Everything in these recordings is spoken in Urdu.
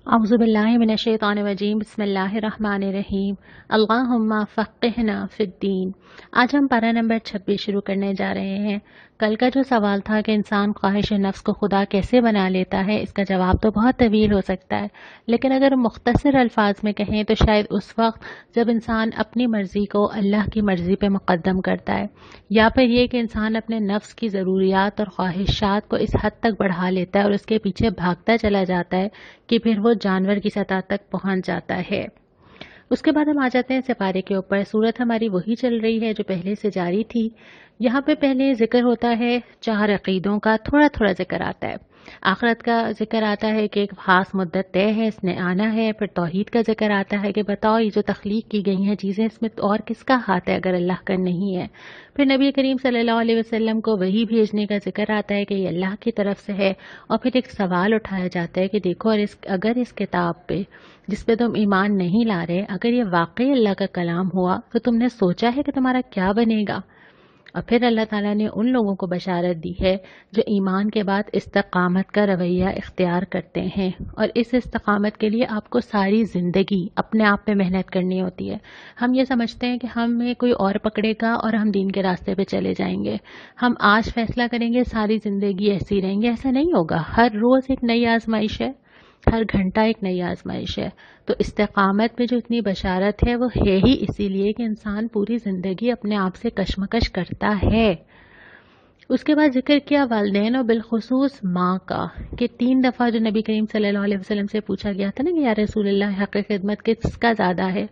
اعوذ باللہ من الشیطان الرجیم بسم اللہ الرحمن الرحیم اللہم فقہنا فی الدین۔ آج ہم پارہ نمبر 26 شروع کرنے جا رہے ہیں۔ کل کا جو سوال تھا کہ انسان خواہش نفس کو خدا کیسے بنا لیتا ہے، اس کا جواب تو بہت طویل ہو سکتا ہے، لیکن اگر مختصر الفاظ میں کہیں تو شاید اس وقت جب انسان اپنی مرضی کو اللہ کی مرضی پہ مقدم کرتا ہے، یا پھر یہ کہ انسان اپنے نفس کی ضروریات اور خواہشات کو اس حد تک بڑھا لیتا ہے اور اس کے پیچھے بھاگتا چلا جاتا ہے کہ پھر وہ جانور کی سطح تک پہنچ جاتا ہے۔ اس کے بعد ہم آ جاتے ہیں سپارے کے اوپر۔ صورت ہماری وہی چل رہی ہے جو پہلے سے جاری تھی۔ یہاں پہ پہلے ذکر ہوتا ہے 4 عقیدوں کا، تھوڑا تھوڑا ذکر آتا ہے۔ آخرت کا ذکر آتا ہے کہ ایک خاص مدت طے ہے، اس نے آنا ہے۔ پھر توحید کا ذکر آتا ہے کہ بتاؤ یہ جو تخلیق کی گئی ہیں چیزیں، اس میں اور کس کا ہاتھ ہے اگر اللہ کا نہیں ہے۔ پھر نبی کریم صلی اللہ علیہ وسلم کو وحی بھیجنے کا ذکر آتا ہے کہ یہ اللہ کی طرف سے ہے، اور پھر ایک سوال اٹھایا جاتا ہے کہ دیکھو اگر اس کتاب پہ جس پہ تم ایمان نہیں لا رہے، اگر یہ واقعی اللہ کا کلام ہوا تو تم نے سوچا ہے کہ تمہارا کیا بنے گا؟ اور پھر اللہ تعالیٰ نے ان لوگوں کو بشارت دی ہے جو ایمان کے بعد استقامت کا رویہ اختیار کرتے ہیں، اور اس استقامت کے لیے آپ کو ساری زندگی اپنے آپ پہ محنت کرنی ہوتی ہے۔ ہم یہ سمجھتے ہیں کہ ہمیں کوئی اور پکڑے گا اور ہم دین کے راستے پہ چلے جائیں گے، ہم آج فیصلہ کریں گے ساری زندگی ایسی رہیں گے، ایسا نہیں ہوگا۔ ہر روز ایک نئی آزمائش ہے، ہر گھنٹہ ایک نئی آزمائش ہے۔ تو استقامت میں جو اتنی بشارت ہے وہ ہے ہی اسی لیے کہ انسان پوری زندگی اپنے آپ سے کشمکش کرتا ہے۔ اس کے بعد ذکر کیا والدین اور بالخصوص ماں کا، کہ 3 دفعہ جو نبی کریم صلی اللہ علیہ وسلم سے پوچھا گیا تھا نا کہ یا رسول اللہ حق خدمت کس کا زیادہ ہے،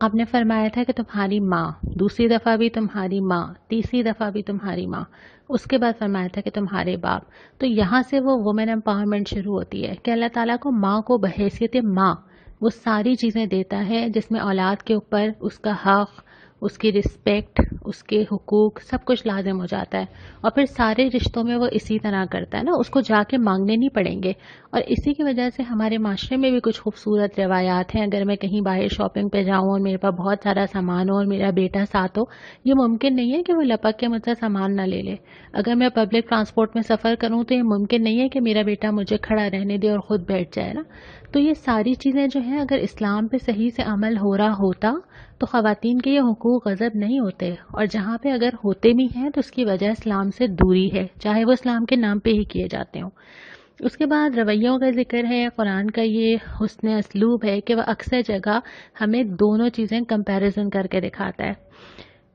آپ نے فرمایا تھا کہ تمہاری ماں، دوسری دفعہ بھی تمہاری ماں، تیسری دفعہ بھی تمہاری ماں، اس کے بعد فرمایا تھا کہ تمہارے باپ۔ تو یہاں سے وہ وومن امپاورمنٹ شروع ہوتی ہے کہ اللہ تعالیٰ کو ماں کو بحیثیت ماں وہ ساری چیزیں دیتا ہے جس میں اولاد کے اوپر اس کا حق، اس کی رسپیکٹ، اس کے حقوق سب کچھ لازم ہو جاتا ہے، اور پھر سارے رشتوں میں وہ اسی طرح کرتا ہے نا، اس کو جا کے مانگنے نہیں پڑیں گے۔ اور اسی کی وجہ سے ہمارے معاشرے میں بھی کچھ خوبصورت روایات ہیں۔ اگر میں کہیں باہر شاپنگ پہ جاؤں اور میرے پاس بہت سارا سامان ہو اور میرا بیٹا ساتھ ہو، یہ ممکن نہیں ہے کہ وہ لپک کے مجھ سے سامان نہ لے لے۔ اگر میں پبلک ٹرانسپورٹ میں سفر کروں تو یہ ممکن نہیں ہے کہ میرا بیٹا مجھے کھڑا رہنے دے اور خود بیٹھ جائے نا۔ تو یہ ساری چیزیں جو ہیں اگر اسلام پہ صحیح سے عمل ہو رہا ہوتا تو خواتین کے یہ حقوق غصب نہیں ہوتے، اور جہاں پہ اگر ہوتے بھی ہیں تو اس کی وجہ اسلام سے دوری ہے، چاہے وہ اسلام کے نام پہ ہی کیے جاتے ہوں۔ اس کے بعد رویوں کا ذکر ہے۔ قرآن کا یہ حسن اسلوب ہے کہ وہ اکثر جگہ ہمیں دونوں چیزیں کمپیریزن کر کے دکھاتا ہے۔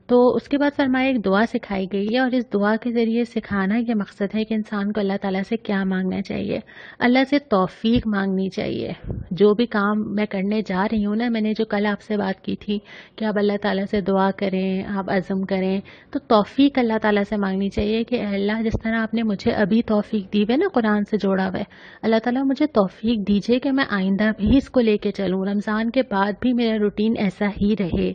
تو اس کے بعد فرمایا ایک دعا سکھائی گئی ہے، اور اس دعا کے ذریعے سکھانا یہ مقصد ہے کہ انسان کو اللہ تعالیٰ سے کیا مانگنا چاہیے، اللہ سے توفیق مانگنی چاہیے۔ جو بھی کام میں کرنے جا رہی ہوں نا، میں نے جو کل آپ سے بات کی تھی کہ آپ اللہ تعالیٰ سے دعا کریں، آپ عزم کریں، تو توفیق اللہ تعالیٰ سے مانگنی چاہیے کہ اے اللہ جس طرح آپ نے مجھے ابھی توفیق دی ہے نا، قرآن سے جوڑا ہوا ہے، اللہ تعالیٰ مجھے توفیق دیجیے کہ میں آئندہ بھی اس کو لے کے چلوں، رمضان کے بعد بھی میرا روٹین ایسا ہی رہے۔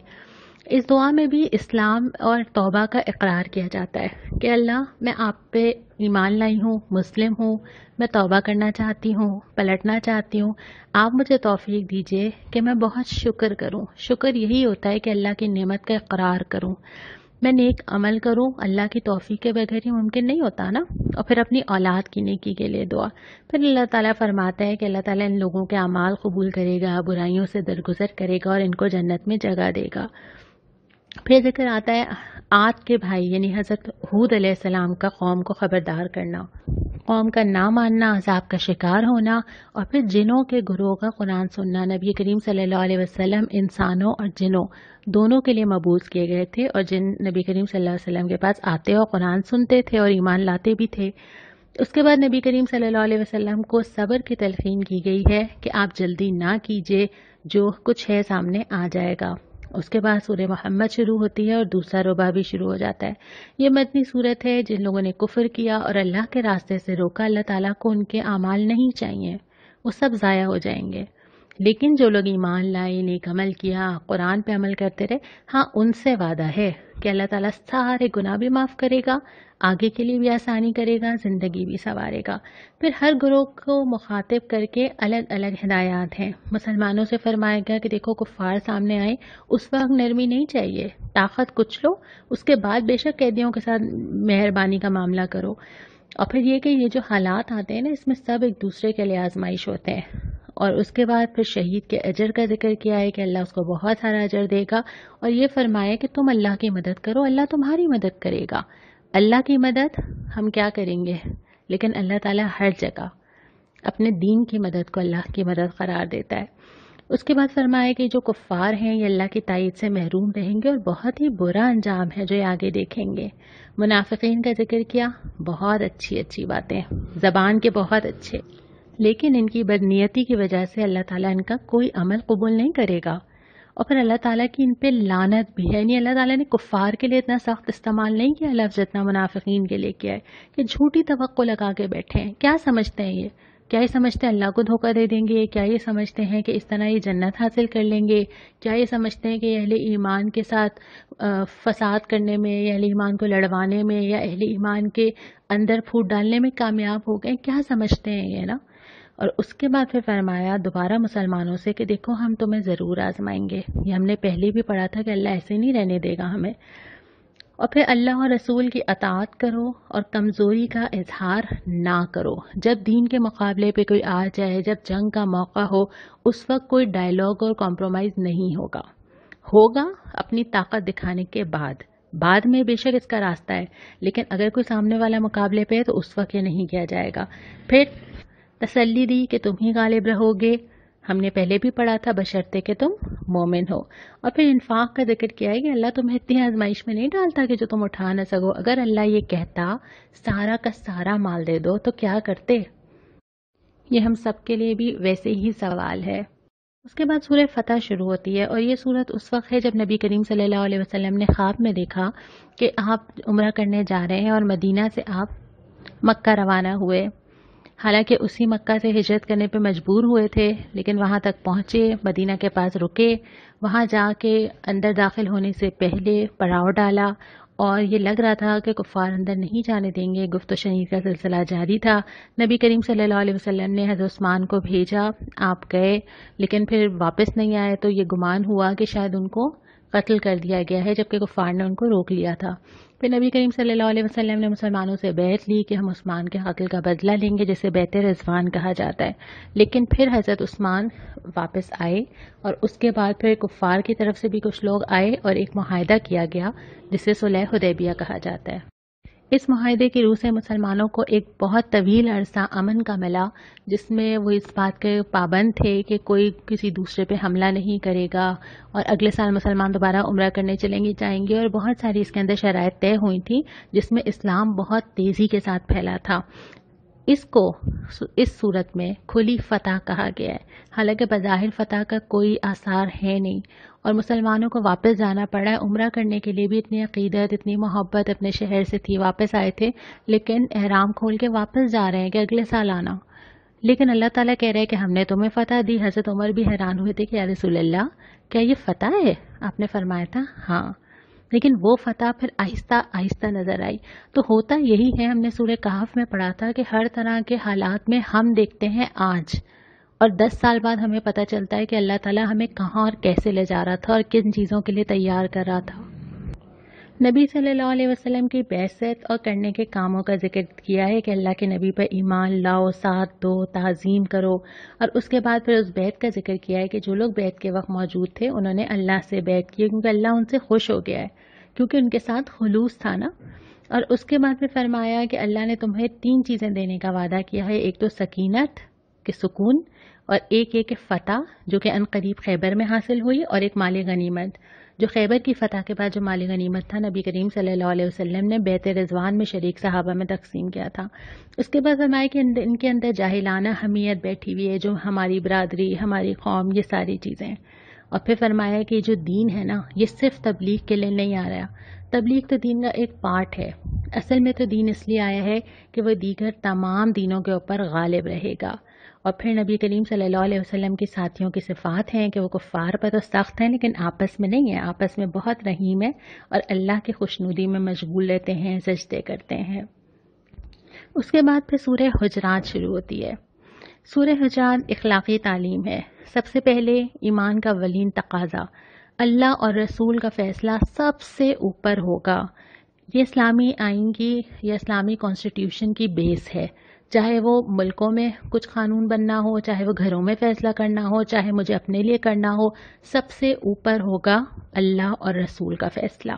اس دعا میں بھی اسلام اور توبہ کا اقرار کیا جاتا ہے کہ اللہ میں آپ پہ ایمان لائی ہوں، مسلم ہوں، میں توبہ کرنا چاہتی ہوں، پلٹنا چاہتی ہوں، آپ مجھے توفیق دیجئے کہ میں بہت شکر کروں۔ شکر یہی ہوتا ہے کہ اللہ کی نعمت کا اقرار کروں، میں نیک عمل کروں، اللہ کی توفیق کے بغیر یہ ممکن نہیں ہوتا نا۔ اور پھر اپنی اولاد کی نیکی کے لیے دعا۔ پھر اللہ تعالیٰ فرماتا ہے کہ اللہ تعالیٰ ان لوگوں کے اعمال قبول کرے گا، برائیوں سے درگزر کرے گا اور ان کو جنت میں جگہ دے گا۔ پھر ذکر آتا ہے عاد کے بھائی یعنی حضرت ہود علیہ السلام کا قوم کو خبردار کرنا، قوم کا نہ ماننا، عذاب کا شکار ہونا، اور پھر جنوں کے گروہ کا قرآن سننا۔ نبی کریم صلی اللہ علیہ وسلم انسانوں اور جنوں دونوں کے لیے مبعوث کیے گئے تھے، اور جن نبی کریم صلی اللہ علیہ وسلم کے پاس آتے اور قرآن سنتے تھے اور ایمان لاتے بھی تھے۔ اس کے بعد نبی کریم صلی اللہ علیہ وسلم کو صبر کی تلقین کی گئی ہے کہ آپ جلدی نہ کیجیے، جو کچھ ہے سامنے آ جائے گا۔ اس کے بعد سورہ محمد شروع ہوتی ہے اور دوسرا ربع بھی شروع ہو جاتا ہے۔ یہ مدنی صورت ہے۔ جن لوگوں نے کفر کیا اور اللہ کے راستے سے روکا، اللہ تعالیٰ کو ان کے اعمال نہیں چاہیے، وہ سب ضائع ہو جائیں گے۔ لیکن جو لوگ ایمان لائے، نیک عمل کیا، قرآن پہ عمل کرتے رہے، ہاں ان سے وعدہ ہے کہ اللہ تعالیٰ سارے گناہ بھی معاف کرے گا، آگے کے لیے بھی آسانی کرے گا، زندگی بھی سنوارے گا۔ پھر ہر گروہ کو مخاطب کر کے الگ الگ ہدایات ہیں۔ مسلمانوں سے فرمایا گیا کہ دیکھو کفار سامنے آئے، اس وقت نرمی نہیں چاہیے، طاقت کچھ لو، اس کے بعد بے شک قیدیوں کے ساتھ مہربانی کا معاملہ کرو۔ اور پھر یہ کہ یہ جو حالات آتے ہیں نا، اس میں سب ایک دوسرے کے لیے آزمائش ہوتے ہیں، اور اس کے بعد پھر شہید کے اجر کا ذکر کیا ہے کہ اللہ اس کو بہت سارا اجر دے گا، اور یہ فرمایا کہ تم اللہ کی مدد کرو، اللہ تمہاری مدد کرے گا۔ اللہ کی مدد ہم کیا کریں گے، لیکن اللہ تعالیٰ ہر جگہ اپنے دین کی مدد کو اللہ کی مدد قرار دیتا ہے۔ اس کے بعد فرمایا کہ جو کفار ہیں یہ اللہ کی تائید سے محروم رہیں گے اور بہت ہی برا انجام ہے جو یہ آگے دیکھیں گے۔ منافقین کا ذکر کیا، بہت اچھی باتیں، زبان کے بہت اچھے، لیکن ان کی بدنیتی کی وجہ سے اللہ تعالیٰ ان کا کوئی عمل قبول نہیں کرے گا، اور پھر اللہ تعالیٰ کی ان پہ لعنت بھی ہے۔ یعنی اللہ تعالیٰ نے کفار کے لیے اتنا سخت استعمال نہیں کیا لفظ جتنا منافقین کے لیے کیا ہے، کہ جھوٹی توقع لگا کے بیٹھے ہیں۔ کیا سمجھتے ہیں یہ؟ کیا یہ سمجھتے ہیں اللہ کو دھوکہ دے دیں گے؟ کیا یہ سمجھتے ہیں کہ اس طرح یہ جنت حاصل کر لیں گے؟ کیا یہ سمجھتے ہیں کہ اہل ایمان کے ساتھ فساد کرنے میں یا اہل ایمان کو لڑوانے میں یا اہل ایمان کے اندر پھوٹ ڈالنے میں کامیاب ہو گئے؟ کیا سمجھتے ہیں یہ نا؟ اور اس کے بعد پھر فرمایا دوبارہ مسلمانوں سے کہ دیکھو ہم تمہیں ضرور آزمائیں گے۔ یہ ہم نے پہلے بھی پڑھا تھا کہ اللہ ایسے نہیں رہنے دے گا ہمیں۔ اور پھر اللہ اور رسول کی اطاعت کرو اور کمزوری کا اظہار نہ کرو۔ جب دین کے مقابلے پہ کوئی آ جائے، جب جنگ کا موقع ہو، اس وقت کوئی ڈائلاگ اور کمپرومائز نہیں ہوگا اپنی طاقت دکھانے کے بعد میں بے شک اس کا راستہ ہے، لیکن اگر کوئی سامنے والا مقابلے پہ ہے تو اس وقت یہ نہیں کیا جائے گا۔ پھر تسلی دی کہ تم ہی غالب رہو گے، ہم نے پہلے بھی پڑھا تھا، بشرطے کہ تم مومن ہو۔ اور پھر انفاق کا ذکر کیا ہے کہ اللہ تمہیں اتنی آزمائش میں نہیں ڈالتا کہ جو تم اٹھا نہ سکو۔ اگر اللہ یہ کہتا سارا کا سارا مال دے دو تو کیا کرتے؟ یہ ہم سب کے لیے بھی ویسے ہی سوال ہے۔ اس کے بعد سورہ فتح شروع ہوتی ہے، اور یہ سورت اس وقت ہے جب نبی کریم صلی اللہ علیہ وسلم نے خواب میں دیکھا کہ آپ عمرہ کرنے جا رہے ہیں اور مدینہ سے آپ مکہ روانہ ہوئے۔ حالانکہ اسی مکہ سے ہجرت کرنے پہ مجبور ہوئے تھے، لیکن وہاں تک پہنچے، مدینہ کے پاس رکے، وہاں جا کے اندر داخل ہونے سے پہلے پڑاؤ ڈالا، اور یہ لگ رہا تھا کہ کفار اندر نہیں جانے دیں گے۔ گفت و شنید کا سلسلہ جاری تھا۔ نبی کریم صلی اللہ علیہ وسلم نے حضرت عثمان کو بھیجا، آپ گئے، لیکن پھر واپس نہیں آئے، تو یہ گمان ہوا کہ شاید ان کو قتل کر دیا گیا ہے، جبکہ کفار نے ان کو روک لیا تھا۔ پھر نبی کریم صلی اللہ علیہ وسلم نے مسلمانوں سے بیعت لی کہ ہم عثمان کے قتل کا بدلہ لیں گے، جسے بیعت رضوان کہا جاتا ہے۔ لیکن پھر حضرت عثمان واپس آئے، اور اس کے بعد پھر کفار کی طرف سے بھی کچھ لوگ آئے اور ایک معاہدہ کیا گیا جسے صلح حدیبیہ کہا جاتا ہے۔ اس معاہدے کی روح سے مسلمانوں کو ایک بہت طویل عرصہ امن کا ملا، جس میں وہ اس بات کے پابند تھے کہ کوئی کسی دوسرے پہ حملہ نہیں کرے گا، اور اگلے سال مسلمان دوبارہ عمرہ کرنے جائیں گے، اور بہت ساری اس کے اندر شرائط طے ہوئی تھیں جس میں اسلام بہت تیزی کے ساتھ پھیلا تھا۔ اس کو اس صورت میں کھلی فتح کہا گیا ہے، حالانکہ بظاہر فتح کا کوئی آثار ہے نہیں، اور مسلمانوں کو واپس جانا پڑا ہے۔ عمرہ کرنے کے لیے بھی اتنی عقیدت، اتنی محبت اپنے شہر سے تھی، واپس آئے تھے، لیکن احرام کھول کے واپس جا رہے ہیں کہ اگلے سال آنا۔ لیکن اللہ تعالیٰ کہہ رہے ہیں کہ ہم نے تمہیں فتح دی۔ حضرت عمر بھی حیران ہوئے تھے کہ یا رسول اللہ کیا یہ فتح ہے؟ آپ نے فرمایا تھا ہاں، لیکن وہ فتح پھر آہستہ آہستہ نظر آئی۔ تو ہوتا یہی ہے، ہم نے سورہ کہف میں پڑھا تھا کہ ہر طرح کے حالات میں ہم دیکھتے ہیں آج، اور 10 سال بعد ہمیں پتہ چلتا ہے کہ اللہ تعالیٰ ہمیں کہاں اور کیسے لے جا رہا تھا اور کن چیزوں کے لیے تیار کر رہا تھا۔ نبی صلی اللہ علیہ وسلم کی بعثت اور کرنے کے کاموں کا ذکر کیا ہے کہ اللہ کے نبی پر ایمان لاؤ، ساتھ دو، تعظیم کرو، اور اس کے بعد پھر اس بیعت کا ذکر کیا ہے کہ جو لوگ بیعت کے وقت موجود تھے انہوں نے اللہ سے بیعت کی، کیونکہ اللہ ان سے خوش ہو گیا ہے، کیونکہ ان کے ساتھ خلوص تھا نا۔ اور اس کے بعد پھر فرمایا کہ اللہ نے تمہیں 3 چیزیں دینے کا وعدہ کیا ہے، ایک تو سکینت کہ سکون، اور ایک فتح جو کہ عنقریب خیبر میں حاصل ہوئی، اور ایک مال غنیمت جو خیبر کی فتح کے بعد جو مال غنیمت تھا نبی کریم صلی اللہ علیہ وسلم نے بیعت رضوان میں شریک صحابہ میں تقسیم کیا تھا۔ اس کے بعد فرمایا کہ ان کے اندر جاہلانہ حمیت بیٹھی ہوئی ہے، جو ہماری برادری، ہماری قوم، یہ ساری چیزیں۔ اور پھر فرمایا کہ جو دین ہے نا، یہ صرف تبلیغ کے لیے نہیں آ رہا، تبلیغ تو دین کا ایک پارٹ ہے، اصل میں تو دین اس لیے آیا ہے کہ وہ دیگر تمام دینوں کے اوپر غالب رہے گا۔ اور پھر نبی کریم صلی اللہ علیہ وسلم کے ساتھیوں کی صفات ہیں کہ وہ کفار پر تو سخت ہیں لیکن آپس میں نہیں ہیں، آپس میں بہت رحیم ہے، اور اللہ کی خوشنودی میں مشغول رہتے ہیں، سجدے کرتے ہیں۔ اس کے بعد پھر سورہ حجرات شروع ہوتی ہے۔ سورہ حجرات اخلاقی تعلیم ہے۔ سب سے پہلے ایمان کا اولین تقاضا، اللہ اور رسول کا فیصلہ سب سے اوپر ہوگا۔ یہ اسلامی آئین کی یا اسلامی کانسٹیٹیوشن کی بیس ہے۔ چاہے وہ ملکوں میں کچھ قانون بننا ہو، چاہے وہ گھروں میں فیصلہ کرنا ہو، چاہے مجھے اپنے لیے کرنا ہو، سب سے اوپر ہوگا اللہ اور رسول کا فیصلہ۔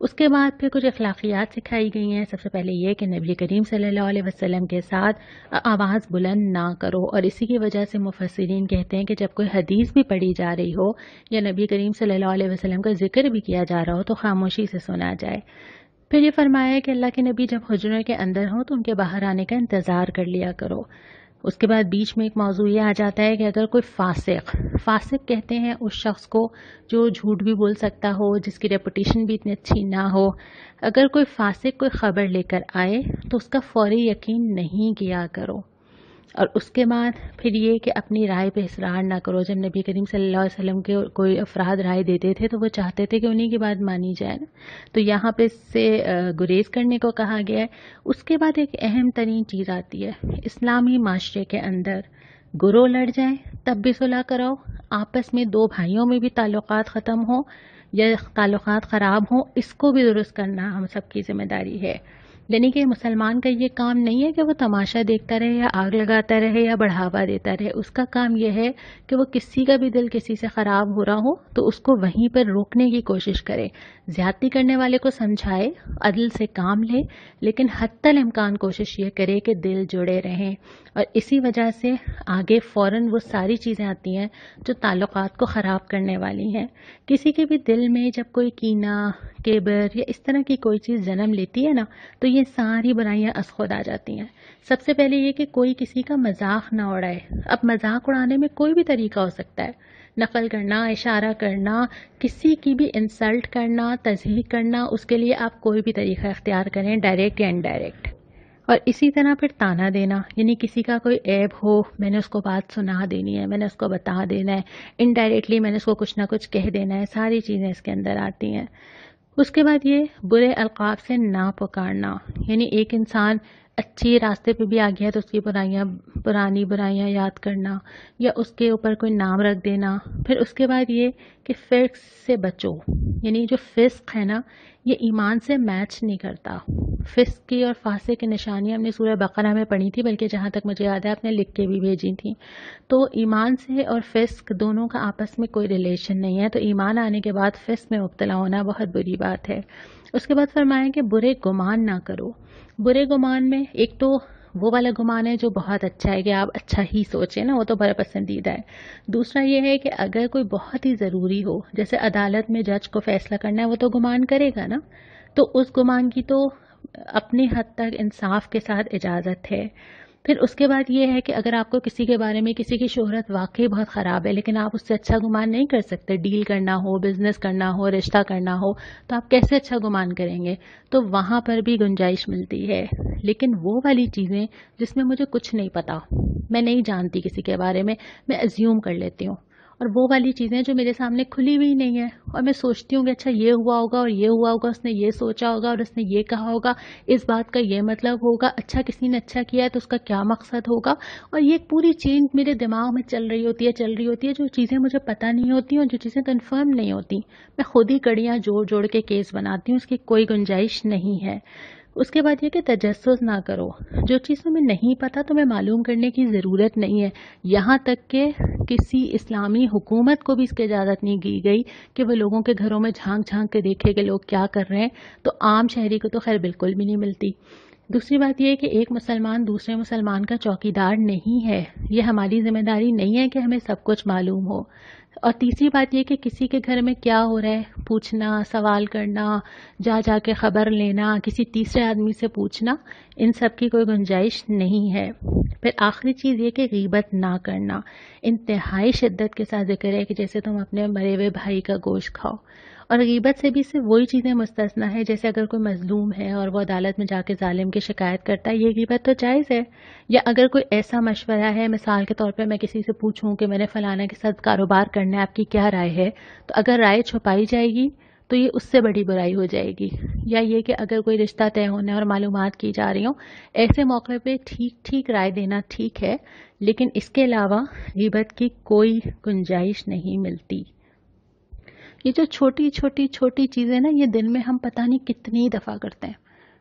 اس کے بعد پھر کچھ اخلاقیات سکھائی گئی ہیں۔ سب سے پہلے یہ کہ نبی کریم صلی اللہ علیہ وسلم کے ساتھ آواز بلند نہ کرو، اور اسی کی وجہ سے مفسرین کہتے ہیں کہ جب کوئی حدیث بھی پڑھی جا رہی ہو یا نبی کریم صلی اللہ علیہ وسلم کا ذکر بھی کیا جا رہا ہو تو خاموشی سے سنا جائے۔ پھر یہ فرمایا ہے کہ اللہ کے نبی جب حجرے کے اندر ہوں تو ان کے باہر آنے کا انتظار کر لیا کرو۔ اس کے بعد بیچ میں ایک موضوع یہ آ جاتا ہے کہ اگر کوئی فاسق کہتے ہیں اس شخص کو جو جھوٹ بھی بول سکتا ہو، جس کی ریپوٹیشن بھی اتنی اچھی نہ ہو، اگر کوئی فاسق کوئی خبر لے کر آئے تو اس کا فوری یقین نہیں کیا کرو۔ اور اس کے بعد پھر یہ کہ اپنی رائے پہ اصرار نہ کرو۔ جب نبی کریم صلی اللہ علیہ وسلم کے کوئی افراد رائے دیتے تھے تو وہ چاہتے تھے کہ انہی کی بات مانی جائے نا، تو یہاں پہ اس سے گریز کرنے کو کہا گیا ہے۔ اس کے بعد ایک اہم ترین چیز آتی ہے، اسلامی معاشرے کے اندر گروہ لڑ جائیں تب بھی صلح کراؤ، آپس میں دو بھائیوں میں بھی تعلقات ختم ہوں یا تعلقات خراب ہوں، اس کو بھی درست کرنا ہم سب کی ذمہ داری ہے۔ یعنی کہ مسلمان کا یہ کام نہیں ہے کہ وہ تماشا دیکھتا رہے یا آگ لگاتا رہے یا بڑھاوا دیتا رہے، اس کا کام یہ ہے کہ وہ کسی کا بھی دل کسی سے خراب ہو رہا ہو تو اس کو وہیں پر روکنے کی کوشش کرے، زیادتی کرنے والے کو سمجھائے، عدل سے کام لے، لیکن حتی الامکان کوشش یہ کرے کہ دل جڑے رہیں۔ اور اسی وجہ سے آگے فوراً وہ ساری چیزیں آتی ہیں جو تعلقات کو خراب کرنے والی ہیں۔ کسی کے بھی دل میں جب کوئی کینہ، کبر یا اس طرح کی کوئی چیز جنم لیتی ہے نا تو یہ ساری برائیاں از خود آ جاتی ہیں۔ سب سے پہلے یہ کہ کوئی کسی کا مذاق نہ اڑائے۔ اب مذاق اڑانے میں کوئی بھی طریقہ ہو سکتا ہے، نقل کرنا، اشارہ کرنا، کسی کی بھی انسلٹ کرنا، تضحیق کرنا، اس کے لیے آپ کوئی بھی طریقہ اختیار کریں، ڈائریکٹ یا انڈائریکٹ۔ اور اسی طرح پھر تانا دینا، یعنی کسی کا کوئی عیب ہو میں نے اس کو بات سنا دینی ہے، میں نے اس کو بتا دینا ہے، انڈائریکٹلی میں نے اس کو کچھ نہ کچھ کہہ دینا ہے، ساری چیزیں اس کے اندر آتی ہیں۔ اس کے بعد یہ برے القاب سے نہ پکارنا، یعنی ایک انسان اچھی راستے پہ بھی آ گیا تو اس کی پرانی برائیاں یاد کرنا یا اس کے اوپر کوئی نام رکھ دینا۔ پھر اس کے بعد یہ کہ فسق سے بچو، یعنی جو فسق ہے نا یہ ایمان سے میچ نہیں کرتا۔ فسق کی اور فاسق کی نشانیاں ہم نے سورہ بقرہ میں پڑھی تھی، بلکہ جہاں تک مجھے یاد ہے آپ نے لکھ کے بھی بھیجی تھیں۔ تو ایمان سے اور فسق دونوں کا آپس میں کوئی ریلیشن نہیں ہے، تو ایمان آنے کے بعد فسق میں مبتلا ہونا بہت بری بات ہے۔ اس کے بعد فرمایا کہ برے گمان نہ کرو۔ برے گمان میں ایک تو وہ والا گمان ہے جو بہت اچھا ہے کہ آپ اچھا ہی سوچیں نا، وہ تو بڑا پسندیدہ ہے۔ دوسرا یہ ہے کہ اگر کوئی بہت ہی ضروری ہو، جیسے عدالت میں جج کو فیصلہ کرنا ہے، وہ تو گمان کرے گا نا، تو اس گمان کی تو اپنی حد تک انصاف کے ساتھ اجازت ہے۔ پھر اس کے بعد یہ ہے کہ اگر آپ کو کسی کے بارے میں کسی کی شہرت واقعی بہت خراب ہے لیکن آپ اس سے اچھا گمان نہیں کر سکتے، ڈیل کرنا ہو، بزنس کرنا ہو، رشتہ کرنا ہو، تو آپ کیسے اچھا گمان کریں گے؟ تو وہاں پر بھی گنجائش ملتی ہے۔ لیکن وہ والی چیزیں جس میں مجھے کچھ نہیں پتا، میں نہیں جانتی کسی کے بارے میں ازیوم کر لیتی ہوں، اور وہ والی چیزیں جو میرے سامنے کھلی ہوئی نہیں ہے اور میں سوچتی ہوں کہ اچھا یہ ہوا ہوگا اور یہ ہوا ہوگا، اس نے یہ سوچا ہوگا اور اس نے یہ کہا ہوگا، اس بات کا یہ مطلب ہوگا، اچھا کسی نے اچھا کیا ہے تو اس کا کیا مقصد ہوگا، اور یہ پوری چین میرے دماغ میں چل رہی ہوتی ہے، جو چیزیں مجھے پتہ نہیں ہوتی اور جو چیزیں کنفرم نہیں ہوتی، میں خود ہی کڑیاں جوڑ کے کیس بناتی ہوں، اس کی کوئی گنجائش نہیں ہے۔ اس کے بعد یہ کہ تجسس نہ کرو، جو چیز تمہیں نہیں پتا تمہیں معلوم کرنے کی ضرورت نہیں ہے، یہاں تک کہ کسی اسلامی حکومت کو بھی اس کی اجازت نہیں دی گئی کہ وہ لوگوں کے گھروں میں جھانک کے دیکھے کہ لوگ کیا کر رہے ہیں، تو عام شہری کو تو خیر بالکل بھی نہیں ملتی۔ دوسری بات یہ ہے کہ ایک مسلمان دوسرے مسلمان کا چوکیدار نہیں ہے، یہ ہماری ذمہ داری نہیں ہے کہ ہمیں سب کچھ معلوم ہو۔ اور تیسری بات یہ کہ کسی کے گھر میں کیا ہو رہا ہے پوچھنا، سوال کرنا، جا کے خبر لینا، کسی تیسرے آدمی سے پوچھنا، ان سب کی کوئی گنجائش نہیں ہے۔ پھر آخری چیز یہ کہ غیبت نہ کرنا، انتہائی شدت کے ساتھ ذکر ہے کہ جیسے تم اپنے مرے ہوئے بھائی کا گوشت کھاؤ، اور غیبت سے بھی صرف وہی چیزیں مستثنیٰ ہے، جیسے اگر کوئی مظلوم ہے اور وہ عدالت میں جا کے ظالم کی شکایت کرتا ہے، یہ غیبت تو جائز ہے۔ یا اگر کوئی ایسا مشورہ ہے، مثال کے طور پہ میں کسی سے پوچھوں کہ میں نے فلانا کے ساتھ کاروبار کرنا ہے، آپ کی کیا رائے ہے، تو اگر رائے چھپائی جائے گی تو یہ اس سے بڑی برائی ہو جائے گی۔ یا یہ کہ اگر کوئی رشتہ طے ہونا ہے اور معلومات کی جا رہی ہوں، ایسے موقع پہ ٹھیک رائے دینا ٹھیک ہے، لیکن اس کے علاوہ غیبت کی کوئی گنجائش نہیں ملتی۔ یہ جو چھوٹی چیزیں نا، یہ دن میں ہم پتہ نہیں کتنی دفعہ کرتے ہیں،